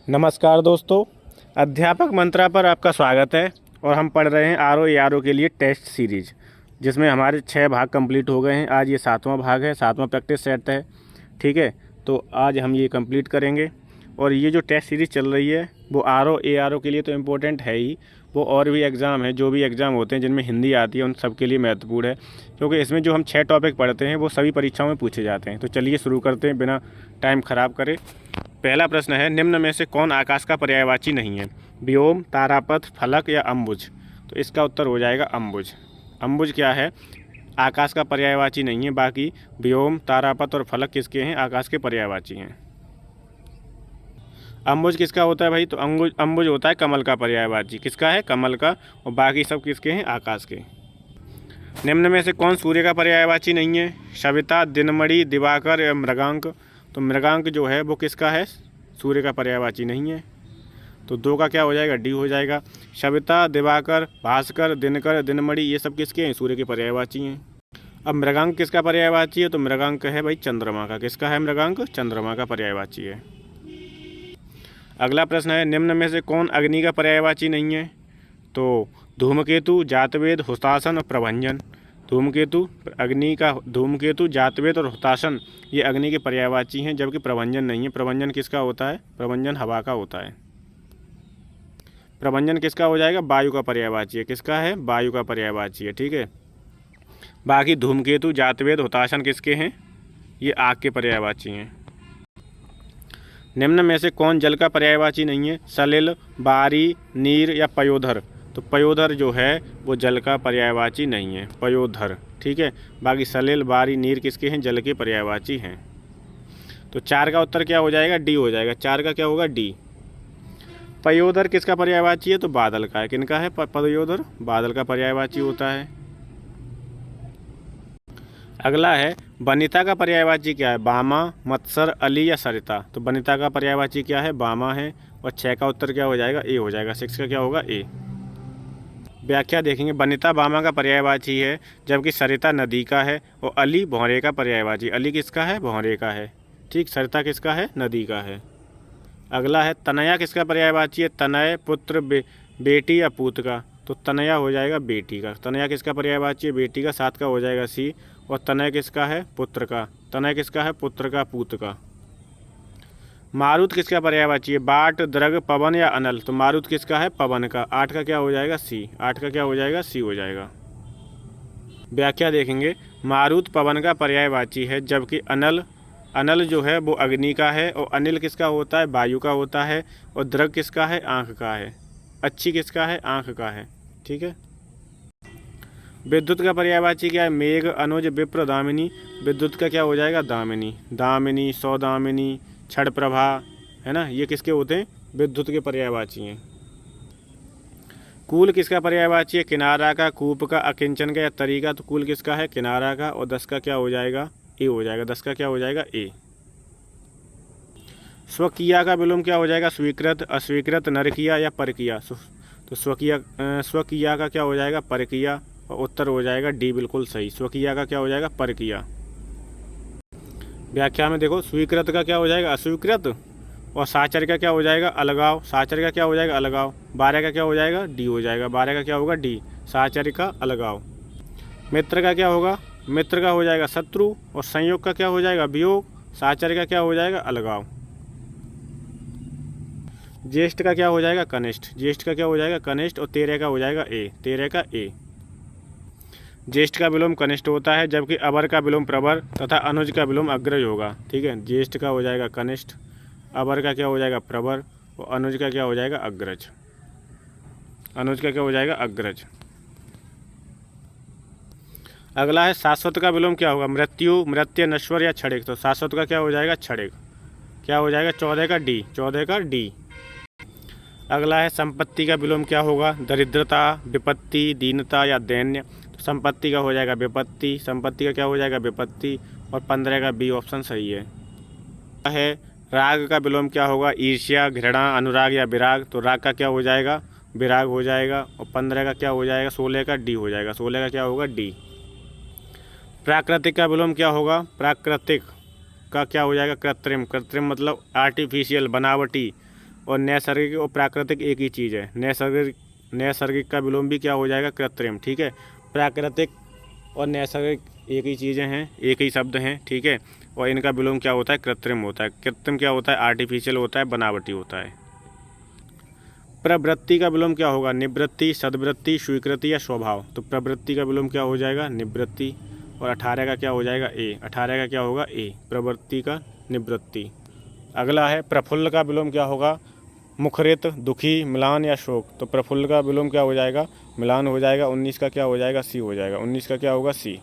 नमस्कार दोस्तों, अध्यापक मंत्रा पर आपका स्वागत है। और हम पढ़ रहे हैं आर ओ के लिए टेस्ट सीरीज, जिसमें हमारे 6 भाग कंप्लीट हो गए हैं। आज ये 7वां भाग है, 7वां प्रैक्टिस सेट है। ठीक है, तो आज हम ये कंप्लीट करेंगे। और ये जो टेस्ट सीरीज चल रही है वो आर ओ के लिए तो इम्पोर्टेंट है ही, वो और भी एग्ज़ाम है, जो भी एग्ज़ाम होते हैं जिनमें हिंदी आती है उन सब के लिए महत्वपूर्ण है, क्योंकि इसमें जो हम 6 टॉपिक पढ़ते हैं वो सभी परीक्षाओं में पूछे जाते हैं। तो चलिए शुरू करते हैं बिना टाइम ख़राब करे। पहला प्रश्न है, निम्न में से कौन आकाश का पर्यायवाची नहीं है? व्योम, तारापथ, फलक या अम्बुज? तो इसका उत्तर हो जाएगा अम्बुज। अम्बुज क्या है? आकाश का पर्यायवाची नहीं है। बाकी व्योम, तारापथ और फलक किसके हैं? आकाश के पर्यायवाची हैं। अम्बुज किसका होता है भाई? तो अम्बुज होता है कमल का पर्यायवाची। किसका है? कमल का। और बाकी सब किसके हैं? आकाश के। निम्न में से कौन सूर्य का पर्यायवाची नहीं है? सविता, दिनमणि, दिवाकर या मृगांक? तो मृगांक जो है वो किसका है? सूर्य का पर्यायवाची नहीं है। तो 2 का क्या हो जाएगा? डी हो जाएगा। सविता, दिवाकर, भास्कर, दिनकर, दिनमणि ये सब किसके हैं? सूर्य के पर्यायवाची हैं। अब मृगांक किसका पर्यायवाची है? तो मृगांक है भाई चंद्रमा का। किसका है मृगांक? चंद्रमा का पर्यायवाची है। अगला प्रश्न है, निम्न में से कौन अग्नि का पर्यायवाची नहीं है? तो धूमकेतु, जातवेद, हुताशन और प्रभंजन। धूमकेतु धूमकेतु, जातवेद और हुताशन ये अग्नि के पर्यायवाची हैं, जबकि प्रभंजन नहीं है। प्रभंजन किसका होता है? प्रभंजन हवा का होता है। प्रभंजन किसका हो जाएगा? वायु का पर्यायवाची है। किसका है? वायु का पर्यायवाची है। ठीक है, बाकी धूमकेतु, जातवेद, हुताशन किसके हैं? ये आग के पर्यायवाची हैं। निम्न में से कौन जल का पर्यायवाची नहीं है? सलिल, बारी, नीर या पयोधर? तो पयोधर जो है वो जल का पर्यायवाची नहीं है, पयोधर। ठीक है, बाकी सलिल, बारी, नीर किसके हैं? जल के पर्यायवाची हैं। तो 4 का उत्तर क्या हो जाएगा? डी हो जाएगा। 4 का क्या होगा? डी। पयोधर किसका पर्यायवाची है? तो बादल का है। किनका है पयोधर? बादल का पर्यायवाची होता है। अगला है, वनिता का पर्यायवाची क्या है? बामा, मत्सर, अली या सरिता? तो वनिता का पर्यायवाची क्या है? बामा है। और 6 का उत्तर क्या हो जाएगा? ए हो जाएगा। 6 का क्या होगा? ए। व्याख्या देखेंगे, वनिता बामा का पर्यायवाची है, जबकि सरिता नदी का है। और अली भौरे का पर्यायवाची। अली किसका है? भौरे का है। ठीक, सरिता किसका है? नदी का है। अगला है, तनया किसका पर्यायवाची है? तनय, पुत्र, बेटी या पूत का? तो तनया हो जाएगा बेटी का। तनया किसका पर्यायवाची है? बेटी का। 7 का हो जाएगा सी। और तनय किसका है? पुत्र का। तनय किसका है? पुत्र का, पूत का। मारुत किसका पर्यायवाची है? बाट, द्रग, पवन या अनल? तो मारुत किसका है? पवन का। 8 का क्या हो जाएगा? सी। 8 का क्या हो जाएगा? सी हो जाएगा। व्याख्या देखेंगे, मारुत पवन का पर्यायवाची है, जबकि अनल जो है वो अग्नि का है। और अनिल किसका होता है? वायु का होता है। और द्रग किसका है? आँख का है। अच्छी किसका है? आँख का है। ठीक है, विद्युत का पर्यायवाची क्या है? मेघ, अनुज, विप्र, दामिनी? विद्युत का क्या हो जाएगा? दामिनी। दामिनी, सौदामिनी, क्षण प्रभा, है ना, ये किसके होते हैं? विद्युत के पर्यायवाची हैं। कूल किसका पर्यायवाची है? किनारा का, कूप का, अकिंचन का या तरी का? तो कूल किसका है? किनारा का। और 10 का क्या हो जाएगा? ए हो जाएगा। 10 का क्या हो जाएगा? ए। स्वकीया का विलोम क्या हो जाएगा? स्वीकृत, अस्वीकृत, नरकिया या परकिया? तो स्वकीया का क्या हो जाएगा? परकिया। और उत्तर हो जाएगा डी, बिल्कुल सही। स्वकीया का क्या हो जाएगा? परकिया। व्याख्या में देखो, स्वीकृत का क्या हो जाएगा? अस्वीकृत। और साचर का क्या हो जाएगा? अलगाव। साचर का क्या हो जाएगा? अलगाव। 12 का क्या हो जाएगा? डी हो जाएगा। 12 का क्या होगा? डी, साचर का अलगाव। मित्र का क्या होगा? मित्र का हो जाएगा शत्रु। और संयोग का क्या हो जाएगा? वियोग। साचर का क्या हो जाएगा? अलगाव। ज्येष्ठ का क्या हो जाएगा? कनिष्ठ। ज्येष्ठ का क्या हो जाएगा? कनिष्ठ। और 13 का हो जाएगा ए। 13 का ए। ज्येष्ठ का विलोम कनिष्ठ होता है, जबकि अवर का विलोम प्रवर तथा अनुज का विलोम अग्रज होगा। ठीक है, ज्येष्ठ का हो जाएगा कनिष्ठ, अवर का क्या हो जाएगा? प्रवर। और अनुज का क्या हो जाएगा? अग्रज। अनुज का क्या हो जाएगा? अग्रज। अगला है, शाश्वत का विलोम क्या होगा? मृत्यु, मृत्य, नश्वर या क्षणिक? तो शाश्वत का क्या हो जाएगा? क्षणिक। क्या हो जाएगा? 14 का डी। 14 का डी। अगला है, संपत्ति का विलोम क्या होगा? दरिद्रता, विपत्ति, दीनता या दैन्य? तो संपत्ति का हो जाएगा विपत्ति। संपत्ति का क्या हो जाएगा? विपत्ति। और 15 का बी ऑप्शन सही है। राग का विलोम क्या होगा? ईर्ष्या, घृणा, अनुराग या विराग? तो राग का क्या हो जाएगा? विराग हो जाएगा। और 15 का क्या हो जाएगा? 16 का डी हो जाएगा। 16 का क्या होगा? डी। प्राकृतिक का विलोम क्या होगा? प्राकृतिक का क्या हो जाएगा? कृत्रिम। कृत्रिम मतलब आर्टिफिशियल, बनावटी। और नैसर्गिक और प्राकृतिक एक ही चीज़ है। नैसर्गिक का विलोम भी क्या हो जाएगा? कृत्रिम। ठीक है, प्राकृतिक और नैसर्गिक एक ही चीज़ें हैं, एक ही शब्द हैं। ठीक है, और इनका विलोम क्या होता है? कृत्रिम होता है। कृत्रिम क्या होता है? आर्टिफिशियल होता है, बनावटी होता है। प्रवृत्ति का विलोम क्या होगा? निवृत्ति, सद्वृत्ति, स्वीकृति या स्वभाव। तो प्रवृत्ति का विलोम क्या हो जाएगा? निवृत्ति। और 18 का क्या हो जाएगा? ए। 18 का क्या होगा? ए। प्रवृत्ति का निवृत्ति। अगला है प्रफुल्ल का विलोम क्या होगा? मुखरित, दुखी, म्लान या शोक। तो प्रफुल्ल का विलोम क्या हो जाएगा? म्लान हो जाएगा। 19 का क्या हो जाएगा? सी हो जाएगा। 19 का क्या होगा? सी।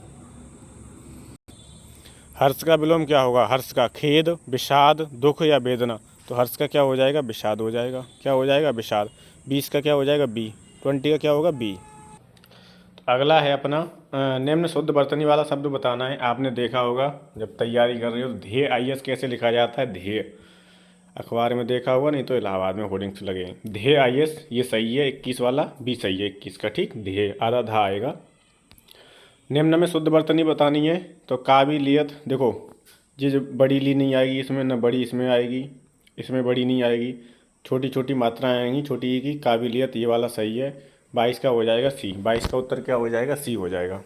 हर्ष का विलोम क्या होगा? हर्ष का खेद, विषाद, दुख या वेदना। तो हर्ष का क्या हो जाएगा? विषाद हो जाएगा। क्या हो जाएगा? विषाद। 20 का क्या हो जाएगा? बी। 20 का क्या होगा? बी। अगला है अपना निम्न शुद्ध वर्तनी वाला शब्द बताना है। आपने देखा होगा जब तैयारी कर रहे हो, ध्येय आईएएस कैसे लिखा जाता है? ध्येय अखबार में देखा होगा, नहीं तो इलाहाबाद में होर्डिंग्स लगे हैं। ध्येय आईएएस ये सही है, 21 वाला बी सही है 21 का। ठीक, ध्येय आधा धा आएगा। निम्न में शुद्ध वर्तनी बतानी है। तो काबिलियत, देखो ये जो बड़ी ली नहीं आएगी इसमें, न बड़ी इसमें आएगी, इसमें बड़ी नहीं आएगी, छोटी छोटी मात्राएं आएंगी छोटी ई की। काबिलियत ये वाला सही है। 22 का हो जाएगा सी। 22 का उत्तर क्या हो जाएगा? सी हो जाएगा।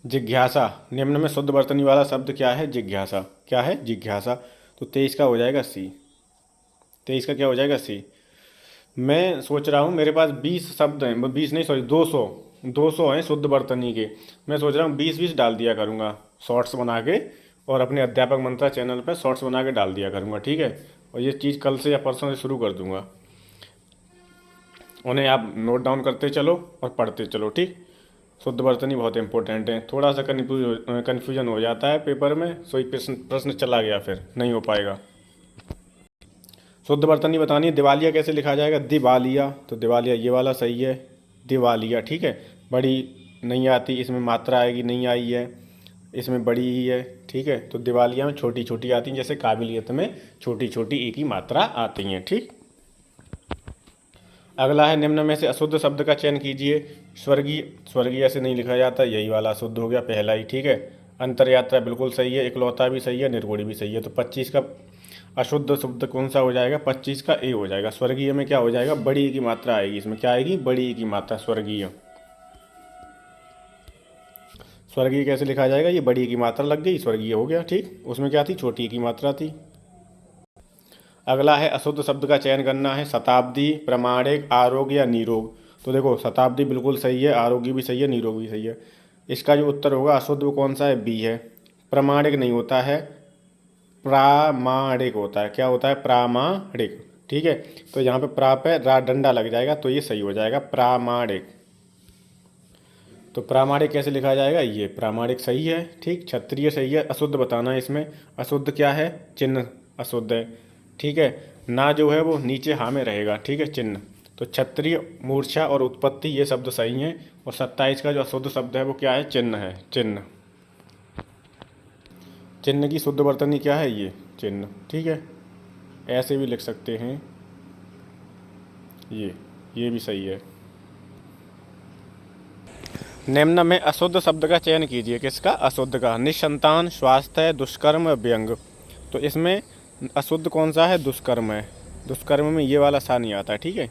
जिज्ञासा, निम्न में शुद्ध वर्तनी वाला शब्द क्या है? जिज्ञासा। क्या है? जिज्ञासा। तो 23 का हो जाएगा सी। 23 का क्या हो जाएगा? सी। मैं सोच रहा हूँ मेरे पास 20 शब्द हैं, 20 नहीं सॉरी 200 हैं शुद्ध वर्तनी के। मैं सोच रहा हूँ 20-20 डाल दिया करूँगा शॉर्ट्स बना के, और अपने अध्यापक मंत्रा चैनल पर शॉर्ट्स बना के डाल दिया करूँगा। ठीक है, और ये चीज़ कल से या परसों से शुरू कर दूँगा। उन्हें आप नोट डाउन करते चलो और पढ़ते चलो। ठीक, शुद्ध वर्तनी बहुत इंपॉर्टेंट है। थोड़ा सा कन्फ्यूजन हो जाता है पेपर में, सो प्रश्न चला गया फिर नहीं हो पाएगा। शुद्ध वर्तनी बतानी है। दिवालिया कैसे लिखा जाएगा? दिवालिया। तो दिवालिया ये वाला सही है, दिवालिया। ठीक है, बड़ी नहीं आती, इसमें मात्रा आएगी, नहीं आई है, इसमें बड़ी ही है। ठीक है, तो दिवालिया में छोटी छोटी आती हैं, जैसे काबिलियत में छोटी छोटी एक ही मात्रा आती हैं। ठीक, अगला है निम्न में से अशुद्ध शब्द का चयन कीजिए। स्वर्गीय, स्वर्गीय ऐसे नहीं लिखा जाता, यही वाला अशुद्ध हो गया पहला ही। ठीक है, अंतरयात्रा बिल्कुल सही है, इकलौता भी सही है, निर्गुणी भी सही है। तो 25 का अशुद्ध शब्द कौन सा हो जाएगा? 25 का ए हो जाएगा। स्वर्गीय में क्या हो जाएगा? बड़ी ई की मात्रा आएगी, इसमें क्या आएगी? बड़ी ई की मात्रा। स्वर्गीय, स्वर्गीय कैसे लिखा जाएगा? ये बड़ी ई की मात्रा लग गई, स्वर्गीय हो गया। ठीक, उसमें क्या थी? छोटी ई की मात्रा थी। अगला है अशुद्ध शब्द का चयन करना है। शताब्दी, प्रमाणिक, आरोग्य या निरोग। तो देखो शताब्दी बिल्कुल सही है, आरोग्य भी सही है, निरोग भी सही है। इसका जो उत्तर होगा अशुद्ध वो कौन सा है? बी है। प्रमाणिक नहीं होता है, प्रामाणिक होता है। क्या होता है? प्रामाणिक। ठीक है, तो यहाँ पे प्रा पे रा डंडा लग जाएगा, तो ये सही हो जाएगा प्रामाणिक। तो प्रामाणिक कैसे लिखा जाएगा? ये प्रामाणिक सही है। ठीक, क्षत्रिय सही है। अशुद्ध बताना है इसमें। अशुद्ध क्या है? चिन्ह अशुद्ध है। ठीक है, ना जो है वो नीचे हा में रहेगा। ठीक है, चिन्ह। तो क्षत्रिय, मूर्छा और उत्पत्ति ये शब्द सही हैं। और 27 का जो अशुद्ध शब्द है वो क्या है? चिन्ह है। चिन्ह, चिन्ह की शुद्ध वर्तनी क्या है? ये चिन्ह। ठीक है, ऐसे भी लिख सकते हैं, ये भी सही है। निम्न में अशुद्ध शब्द का चयन कीजिए। किसका? अशुद्ध का। निसंतान, स्वास्थ्य, दुष्कर्म, व्यंग। तो इसमें अशुद्ध कौन सा है? दुष्कर्म है। दुष्कर्म में ये वाला सा नहीं आता। ठीक है,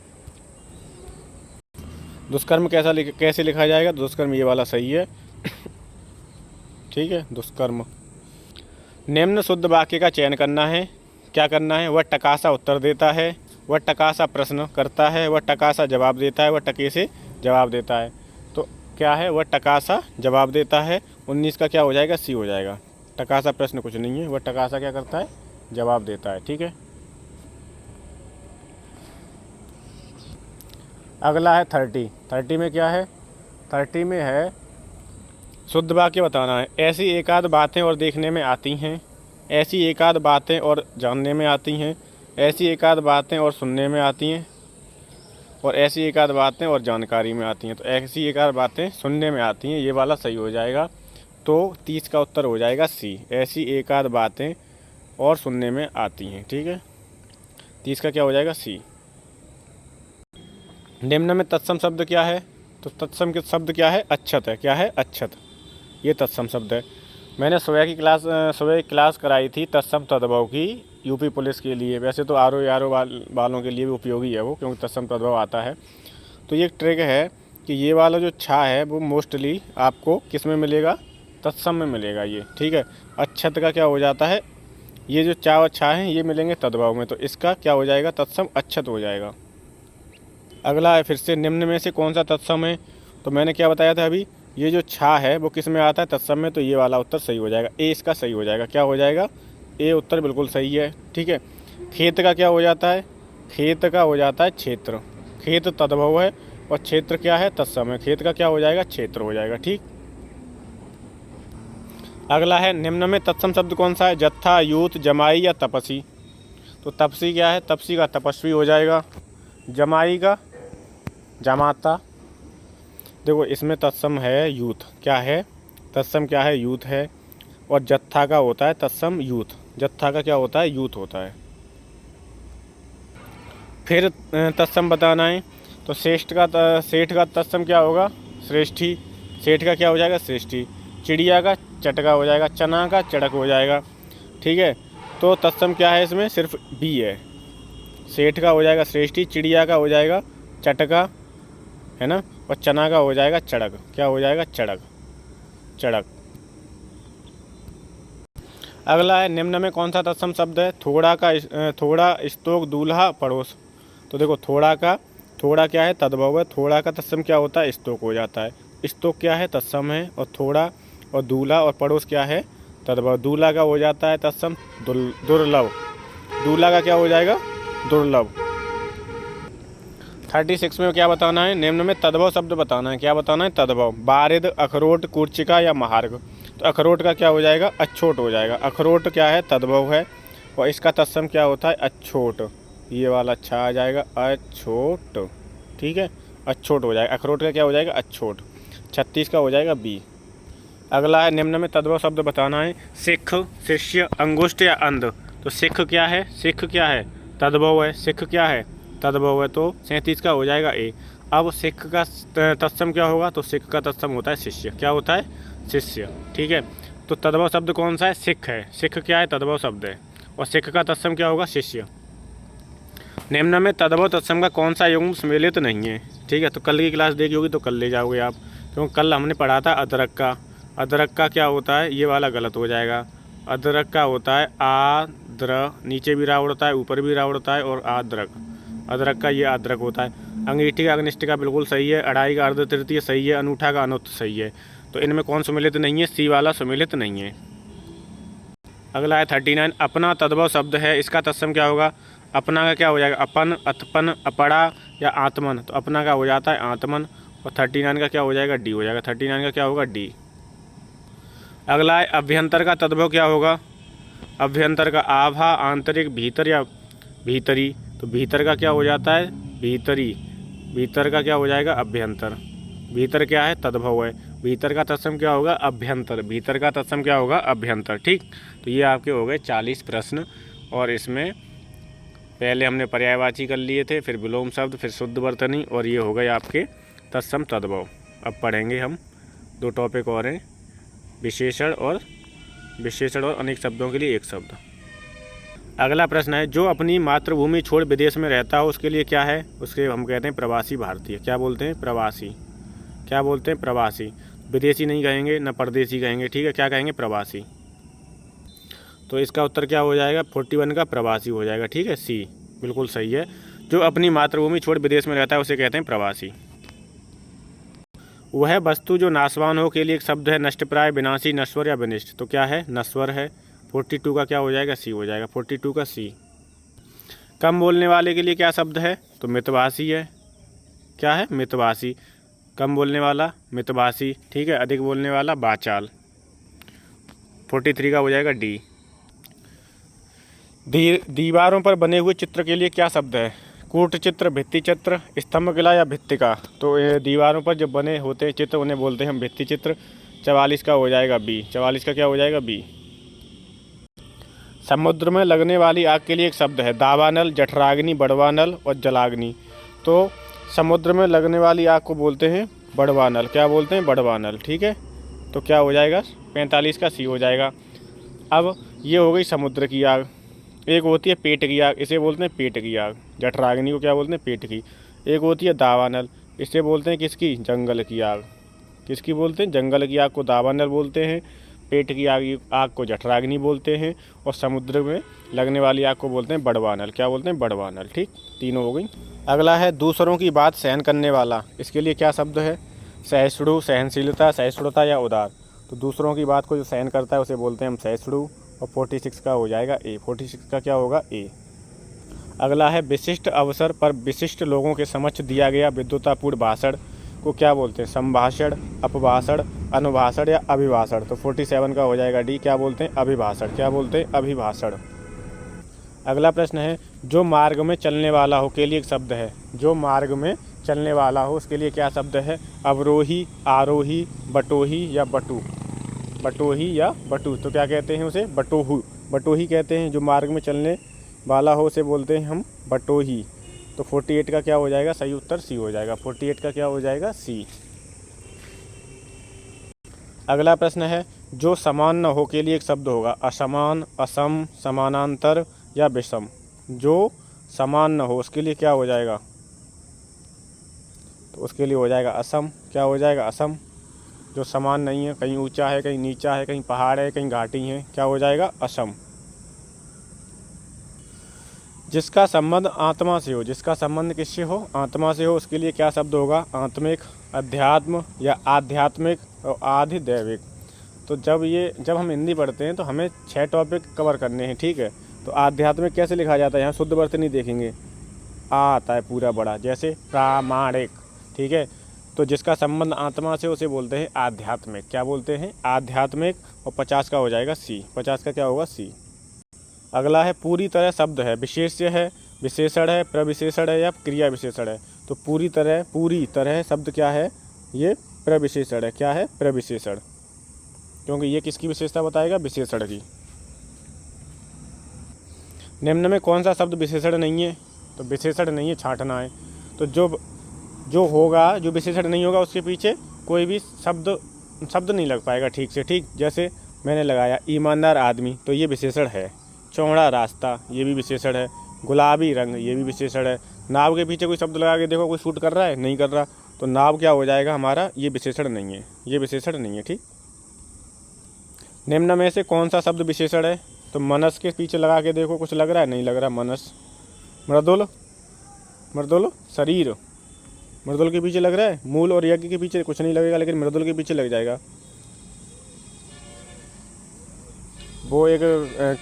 दुष्कर्म कैसे लिखा जाएगा? दुष्कर्म ये वाला सही है। ठीक है, दुष्कर्म। निम्न शुद्ध वाक्य का चयन करना है। क्या करना है? वह टकासा उत्तर देता है, वह टकासा प्रश्न करता है, वह टकासा जवाब देता है, वह टके से जवाब देता है। तो क्या है? वह टकासा जवाब देता है। 19 का क्या हो जाएगा? सी हो जाएगा। टकासा प्रश्न कुछ नहीं है, वह टकासा क्या करता है? जवाब देता है। ठीक है, अगला है 30। 30 में क्या है? 30 में है शुद्ध वाक्य बताना है। ऐसी एकाध बातें और देखने में आती हैं, ऐसी एकाध बातें और जानने में आती हैं, ऐसी एकाध बातें और सुनने में आती हैं, और ऐसी एकाध बातें और जानकारी में आती हैं। तो ऐसी एकाध बातें सुनने में आती हैं, ये वाला सही हो जाएगा। तो 30 का उत्तर हो जाएगा सी। ऐसी एकाध बातें और सुनने में आती हैं। ठीक है, 30 का क्या हो जाएगा? सी। निम्न में तत्सम शब्द क्या है? तो तत्सम के शब्द क्या है? अच्छत है। क्या है? अच्छत, ये तत्सम शब्द है। मैंने सुबह की क्लास कराई थी तत्सम तद्भव की, यूपी पुलिस के लिए। वैसे तो आर ओ वालों के लिए भी उपयोगी है वो, क्योंकि तत्सम तद्भव आता है। तो ये एक ट्रिक है कि ये वाला जो छा है वो मोस्टली आपको किस में मिलेगा, तत्सम में मिलेगा ये, ठीक है। अच्छत का क्या हो जाता है, ये जो चा और छा हैं ये मिलेंगे तद्भव में, तो इसका क्या हो जाएगा, तत्सम अच्छत हो जाएगा। अगला है फिर से, निम्न में से कौन सा तत्सम है। तो मैंने क्या बताया था अभी, ये जो छा है वो किस में आता है, तत्सम में, तो ये वाला उत्तर सही हो जाएगा, ए इसका सही हो जाएगा। क्या हो जाएगा, ए उत्तर बिल्कुल सही है, ठीक है। खेत का क्या हो जाता है, खेत का हो जाता है क्षेत्र, खेत तद्भव है और क्षेत्र क्या है, तत्सम है, खेत का क्या हो जाएगा, क्षेत्र हो जाएगा, ठीक। अगला है, निम्न में तत्सम शब्द कौन सा है, जत्था, यूथ, जमाई या तपसी। तो तपसी क्या है, तपसी का तपस्वी हो जाएगा, जमाई का जमाता। देखो इसमें तत्सम है यूथ, क्या है, तत्सम क्या है, यूथ है। और जत्था का होता है तत्सम यूथ, जत्था का क्या होता है, यूथ होता है। फिर तत्सम बताना है, तो सेठ का तत्सम क्या होगा, श्रेष्ठी, सेठ का क्या हो जाएगा, श्रेष्ठी। चिड़िया का चटका हो जाएगा, चना का चड़क हो जाएगा, ठीक है। तो तत्सम क्या है इसमें, सिर्फ बी है। सेठ का हो जाएगा श्रेष्ठी, चिड़िया का हो जाएगा चटका, है ना, और चना का हो जाएगा चड़क, क्या हो जाएगा, चड़क, चड़क। अगला है, निम्न में कौन सा तत्सम शब्द है, थोड़ा, स्तोक, दूल्हा, पड़ोस। तो देखो थोड़ा क्या है, तद्भव है, थोड़ा का तत्सम क्या होता है, स्तोक हो जाता है। स्तोक क्या है, तत्सम है, और थोड़ा और दूल्हा और पड़ोस क्या है, तद्भव। दूल्हा का हो जाता है तत्सम दुर्लभ, दूल्हा का क्या हो जाएगा, दुर्लभ। 36 में क्या बताना है, निम्न में तद्भव शब्द बताना है, क्या बताना है, तद्भव। बारिद, अखरोट, कूर्चिका या महार्घ। तो अखरोट का क्या हो जाएगा, अछोट हो जाएगा। अखरोट क्या है, तद्भव है, और इसका तत्सम क्या होता है, अछोट। ये वाला अच्छा आ जाएगा, अछोट, ठीक है, अछोट हो जाएगा। अखरोट का क्या हो जाएगा, अछोट। 36 का हो जाएगा बी। अगला है, निम्न में तद्भव शब्द बताना है, सिख, शिष्य, अंगुष्ठ या अंध। तो सिख क्या है, सिख क्या है, तद्भव है, सिख क्या है, तद्भव है, तो 37 का हो जाएगा ए। अब सिख का तत्सम क्या होगा, तो सिख का तत्सम होता है शिष्य, क्या होता है, शिष्य, ठीक है। तो तद्भव शब्द कौन सा है, सिख है, सिख क्या है, तद्भव शब्द है, और सिख का तत्सम क्या होगा, शिष्य। निम्न में तद्भव तत्सम का कौन सा युग्म सम्मिलित नहीं है, ठीक है। तो कल की क्लास देखी होगी तो कल ले जाओगे आप, क्योंकि कल हमने पढ़ा था अदरक का। अदरक का क्या होता है, ये वाला गलत हो जाएगा। अदरक का होता है आद्र, नीचे भी रा उड़ता है, ऊपर भी रा उड़ता है, और आद्रक, अदरक का ये अदरक होता है। अंगीठी का अग्निष्ठ का बिल्कुल सही है, अढ़ाई का अर्ध तृतीय सही है, अनूठा का अनुत्त सही है। तो इनमें कौन सम्मिलित नहीं है, सी वाला सम्मिलित नहीं है। अगला है 39, अपना तद्भव शब्द है, इसका तत्सम क्या होगा। अपना का क्या हो जाएगा, अपन, अतपन, अपड़ा या आत्मन। तो अपना का हो जाता है आत्मन, और 39 का क्या हो जाएगा, डी हो जाएगा। 39 का क्या होगा, डी। अगला है, अभ्यंतर का तद्भव क्या होगा। अभ्यंतर का आभा, आंतरिक, भीतर या भीतरी। तो भीतर का क्या हो जाता है, भीतरी। भीतर का क्या हो जाएगा, अभ्यंतर। भीतर क्या है, तद्भव है, भीतर का तत्सम क्या होगा, अभ्यंतर। भीतर का तत्सम क्या होगा, अभ्यंतर, ठीक। तो ये आपके हो गए 40 प्रश्न, और इसमें पहले हमने पर्यायवाची कर लिए थे, फिर विलोम शब्द, फिर शुद्ध वर्तनी, और ये हो गए आपके तत्सम तद्भव। अब पढ़ेंगे हम 2 टॉपिक और हैं, विशेषण और अनेक शब्दों के लिए एक शब्द। अगला प्रश्न है, जो अपनी मातृभूमि छोड़ विदेश में रहता हो उसके लिए क्या है, उसके हम कहते हैं प्रवासी भारतीय। क्या बोलते हैं, प्रवासी। क्या बोलते हैं, प्रवासी। विदेशी नहीं कहेंगे, न परदेशी कहेंगे, ठीक है, क्या कहेंगे, प्रवासी। तो इसका उत्तर क्या हो जाएगा, 41 का प्रवासी हो जाएगा, ठीक है, सी बिल्कुल सही है। जो अपनी मातृभूमि छोड़ विदेश में रहता है उसे कहते हैं प्रवासी। वह वस्तु जो नाशवान हो के लिए एक शब्द है, नष्टप्राय, विनाशी, नश्वर या विनिष्ट। तो क्या है, नश्वर है। 42 का क्या हो जाएगा, सी हो जाएगा। 42 का सी। कम बोलने वाले के लिए क्या शब्द है, तो मितभाषी है। क्या है, मितभाषी। कम बोलने वाला मितभाषी, ठीक है। अधिक बोलने वाला वाचाल। 43 का हो जाएगा डी। दीवारों पर बने हुए चित्र के लिए क्या शब्द है, कूट चित्र, भित्ति चित्र, स्तंभ किला या भित्तिका। तो दीवारों पर जो बने होते हैं चित्र उन्हें बोलते हैं हम भित्ति चित्र। 44 का हो जाएगा बी। 44 का क्या हो जाएगा, बी। समुद्र में लगने वाली आग के लिए एक शब्द है, दावानल, जठराग्नि, बड़वानल और जलाग्नि। तो समुद्र में लगने वाली आग को बोलते हैं बड़वानल। क्या बोलते हैं, बड़वानल, ठीक है। तो क्या हो जाएगा, 45 का सी हो जाएगा। अब ये हो गई समुद्र की आग। एक होती है पेट की आग, इसे बोलते हैं पेट की आग। जठराग्नि को क्या बोलते हैं? पेट की। एक होती है दावानल, इसे बोलते हैं किसकी? जंगल की आग। किसकी बोलते हैं? जंगल की आग को दावानल बोलते हैं, पेट की आग को जठराग्नि बोलते हैं, और समुद्र में लगने वाली आग को बोलते हैं बड़वानल। क्या बोलते हैं? बड़वानल। ठीक, तीनों हो गई। अगला है दूसरों की बात सहन करने वाला। इसके लिए क्या शब्द है? सहिष्णु, सहनशीलता, सहिष्णुता या उदार। तो दूसरों की बात को जो सहन करता है उसे बोलते हैं हम सहिष्णु, और 46 का हो जाएगा ए। 46 का क्या होगा? ए। अगला है विशिष्ट अवसर पर विशिष्ट लोगों के समक्ष दिया गया विद्वतापूर्ण भाषण को क्या बोलते हैं? संभाषण, अपभाषण, अनुभाषण या अभिभाषण। तो 47 का हो जाएगा डी। क्या बोलते हैं? अभिभाषण। क्या बोलते हैं? अभिभाषण। अगला प्रश्न है जो मार्ग में चलने वाला हो के लिए एक शब्द है। जो मार्ग में चलने वाला हो उसके लिए क्या शब्द है? अवरोही, आरोही, बटोही या बटू। बटोही या बटू। तो क्या कहते हैं उसे? बटोहू। बटोही कहते हैं। जो मार्ग में चलने वाला हो उसे बोलते हैं हम बटोही। तो 48 का क्या हो जाएगा? सही उत्तर सी हो जाएगा। 48 का क्या हो जाएगा? सी। अगला प्रश्न है जो समान न हो के लिए एक शब्द होगा। असमान, असम, समानांतर या विषम। जो समान न हो उसके लिए क्या हो जाएगा? तो उसके लिए हो जाएगा असम। क्या हो जाएगा? असम। जो समान नहीं है, कहीं ऊंचा है, कहीं नीचा है, कहीं पहाड़ है, कहीं घाटी है, क्या हो जाएगा? असम। जिसका संबंध आत्मा से हो। जिसका संबंध किससे हो? आत्मा से हो। उसके लिए क्या शब्द होगा? आत्मिक, अध्यात्म या आध्यात्मिक और आधिदैविक। तो जब हम हिंदी पढ़ते हैं तो हमें 6 टॉपिक कवर करने हैं। ठीक है, तो आध्यात्मिक कैसे लिखा जाता है? यहाँ शुद्ध वर्त नहीं देखेंगे, आ आता है पूरा बड़ा, जैसे प्रामाणिक। ठीक है, तो जिसका संबंध आत्मा से उसे बोलते हैं आध्यात्मिक। क्या बोलते हैं? आध्यात्मिक। और 50 का हो जाएगा सी। 50 का क्या होगा? सी। अगला है पूरी तरह शब्द है, विशेष्य है, विशेषण है, प्रविशेषण है या क्रिया विशेषण है। तो पूरी तरह शब्द क्या है? ये प्रविशेषण है। क्या है? प्रविशेषण। क्योंकि ये किसकी विशेषता बताएगा? विशेषण की। निम्न में कौन सा शब्द विशेषण नहीं है? तो विशेषण नहीं है, छांटना है। तो जो होगा, जो विशेषण नहीं होगा उसके पीछे कोई भी शब्द नहीं लग पाएगा ठीक से। ठीक, जैसे मैंने लगाया ईमानदार आदमी, तो ये विशेषण है। चौड़ा रास्ता, ये भी विशेषण है। गुलाबी रंग, ये भी विशेषण है। नाव के पीछे कोई शब्द लगा के देखो, कोई शूट कर रहा है? नहीं कर रहा। तो नाव क्या हो जाएगा हमारा? ये विशेषण नहीं है। ये विशेषण नहीं है। ठीक, निम्न में से कौन सा शब्द विशेषण है? तो मनस के पीछे लगा के देखो, कुछ लग रहा है? नहीं लग रहा। मनस। मृदुल, मृदुल शरीर, मृदुल के पीछे लग रहा है। मूल और यज्ञ के पीछे कुछ नहीं लगेगा, लेकिन मृदुल के पीछे लग जाएगा। वो एक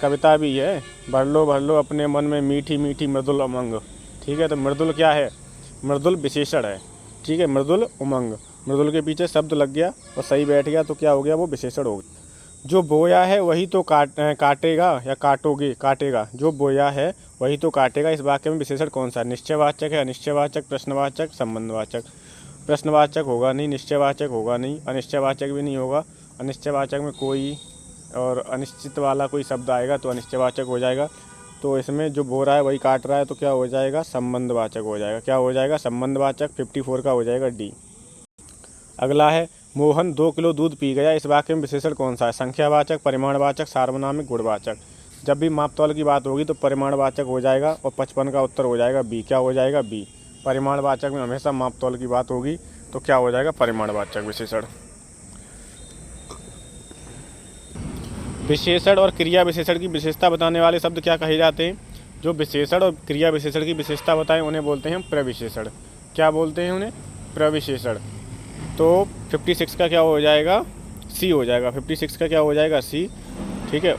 कविता भी है, भर लो अपने मन में मीठी मीठी मृदुल उमंग। ठीक है, तो मृदुल क्या है? मृदुल विशेषण है। ठीक है, मृदुल उमंग। मृदुल के पीछे शब्द लग गया और सही बैठ गया, तो क्या हो गया? वो विशेषण हो गया। जो बोया है वही तो काटेगा या काटोगे? काटेगा। जो बोया है वही तो काटेगा। इस वाक्य में विशेषण कौन सा है? निश्चयवाचक है, अनिश्चयवाचक, प्रश्नवाचक, संबंधवाचक। प्रश्नवाचक होगा नहीं, निश्चयवाचक होगा नहीं, अनिश्चयवाचक भी नहीं होगा। अनिश्चयवाचक में कोई और अनिश्चित वाला कोई शब्द आएगा तो अनिश्चयवाचक हो जाएगा। तो इसमें जो बो रहा है वही काट रहा है, तो क्या हो जाएगा? संबंधवाचक हो जाएगा। क्या हो जाएगा? संबंधवाचक। 54 का हो जाएगा डी। अगला है मोहन 2 किलो दूध पी गया। इस वाक्य में विशेषण कौन सा है? संख्यावाचक, परिमाणवाचक, सार्वनामिक, गुणवाचक। जब भी मापतौल की बात होगी तो परिमाणवाचक हो जाएगा, और 55 का उत्तर हो जाएगा बी। क्या हो जाएगा? बी। परिमाणवाचक में हमेशा मापतौल की बात होगी, तो क्या हो जाएगा? परिमाणवाचक विशेषण। विशेषण और क्रिया विशेषण की विशेषता बताने वाले शब्द क्या कहे जाते हैं? जो विशेषण और क्रिया विशेषण की विशेषता बताएं उन्हें बोलते हैं हम प्रविशेषण। क्या बोलते हैं उन्हें? प्रविशेषण। तो 56 का क्या हो जाएगा? सी हो जाएगा। 56 का क्या हो जाएगा? सी। ठीक है,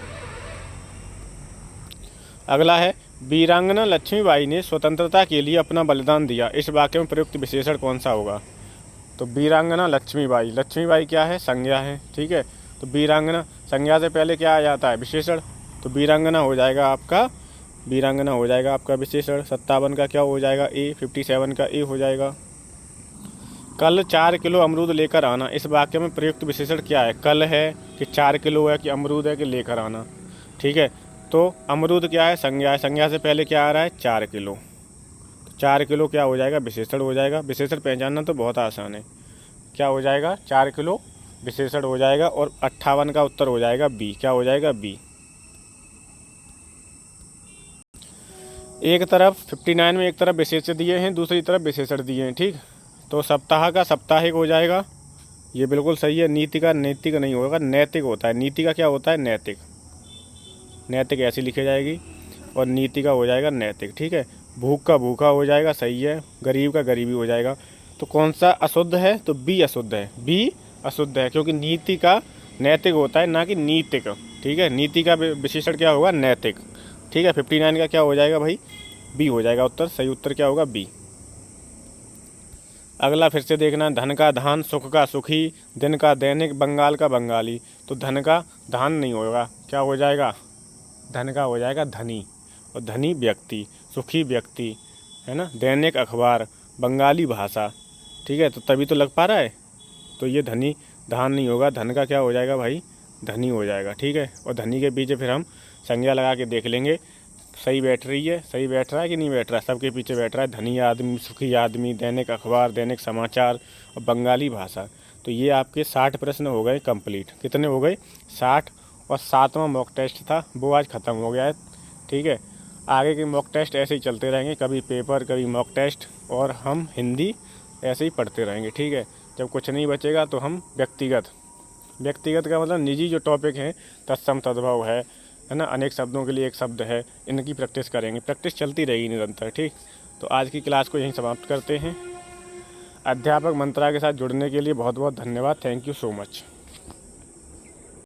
अगला है वीरांगना लक्ष्मीबाई ने स्वतंत्रता के लिए अपना बलिदान दिया। इस वाक्य में प्रयुक्त विशेषण कौन सा होगा? तो वीरांगना लक्ष्मीबाई। लक्ष्मीबाई क्या है? संज्ञा है। ठीक है, तो वीरांगना संज्ञा से पहले क्या आ जाता है? विशेषण। तो वीरांगना हो जाएगा आपका, वीरांगना हो जाएगा आपका विशेषण। 57 का क्या हो जाएगा? ए। 57 का ए हो जाएगा। कल 4 किलो अमरूद लेकर आना। इस वाक्य में प्रयुक्त विशेषण क्या है? कल है कि 4 किलो है कि अमरूद है कि लेकर आना। ठीक है, तो अमरूद क्या है? संज्ञा है। संज्ञा से पहले क्या आ रहा है? 4 किलो। 4 किलो क्या हो जाएगा? विशेषण हो जाएगा। विशेषण पहचानना तो बहुत आसान है। क्या हो जाएगा? 4 किलो विशेषण हो जाएगा और 58 का उत्तर हो जाएगा बी। क्या हो जाएगा? बी। एक तरफ 59 में एक तरफ विशेषण दिए हैं, दूसरी तरफ विशेषण दिए हैं, ठीक। तो सप्ताह का साप्ताहिक हो जाएगा, ये बिल्कुल सही है। नीति का नैतिक नहीं होगा, नैतिक होता है। नीति का क्या होता है? नैतिक। नैतिक ऐसी लिखी जाएगी और नीति का हो जाएगा नैतिक, ठीक है। भूख का भूखा हो जाएगा, सही है। गरीब का गरीबी हो जाएगा। तो कौन सा अशुद्ध है? तो बी अशुद्ध है। बी अशुद्ध है क्योंकि नीति का नैतिक होता है, ना कि नीतिक, ठीक है। नीति का विशेषण क्या होगा? नैतिक, ठीक है। 59 का क्या हो जाएगा भाई? बी हो जाएगा उत्तर। सही उत्तर क्या होगा? बी। अगला फिर से देखना, धन का धान, सुख का सुखी, दिन का दैनिक, बंगाल का बंगाली। तो धन का धान नहीं होगा, क्या हो जाएगा? धन का हो जाएगा धनी, और धनी व्यक्ति, सुखी व्यक्ति, है ना। दैनिक अखबार, बंगाली भाषा, ठीक है। तो तभी तो लग पा रहा है। तो ये धनी धान नहीं होगा, धन का क्या हो जाएगा भाई? धनी हो जाएगा, ठीक है। और धनी के पीछे फिर हम संज्ञा लगा के देख लेंगे सही बैठ रही है, सही बैठ रहा है कि नहीं बैठ रहा है। सबके पीछे बैठ रहा है धनी आदमी, सुखी आदमी, दैनिक अखबार, दैनिक समाचार और बंगाली भाषा। तो ये आपके 60 प्रश्न हो गए कंप्लीट। कितने हो गए? 60। और 7वां मॉक टेस्ट था वो आज ख़त्म हो गया है, ठीक है। आगे के मॉक टेस्ट ऐसे ही चलते रहेंगे, कभी पेपर कभी मॉक टेस्ट, और हम हिंदी ऐसे ही पढ़ते रहेंगे, ठीक है। जब कुछ नहीं बचेगा तो हम व्यक्तिगत का मतलब निजी जो टॉपिक हैं, तत्सम तद्भव है ना, अनेक शब्दों के लिए एक शब्द है, इनकी प्रैक्टिस करेंगे। प्रैक्टिस चलती रहेगी निरंतर, ठीक। तो आज की क्लास को यहीं समाप्त करते हैं। अध्यापक मंत्रा के साथ जुड़ने के लिए बहुत बहुत धन्यवाद। Thank you so much.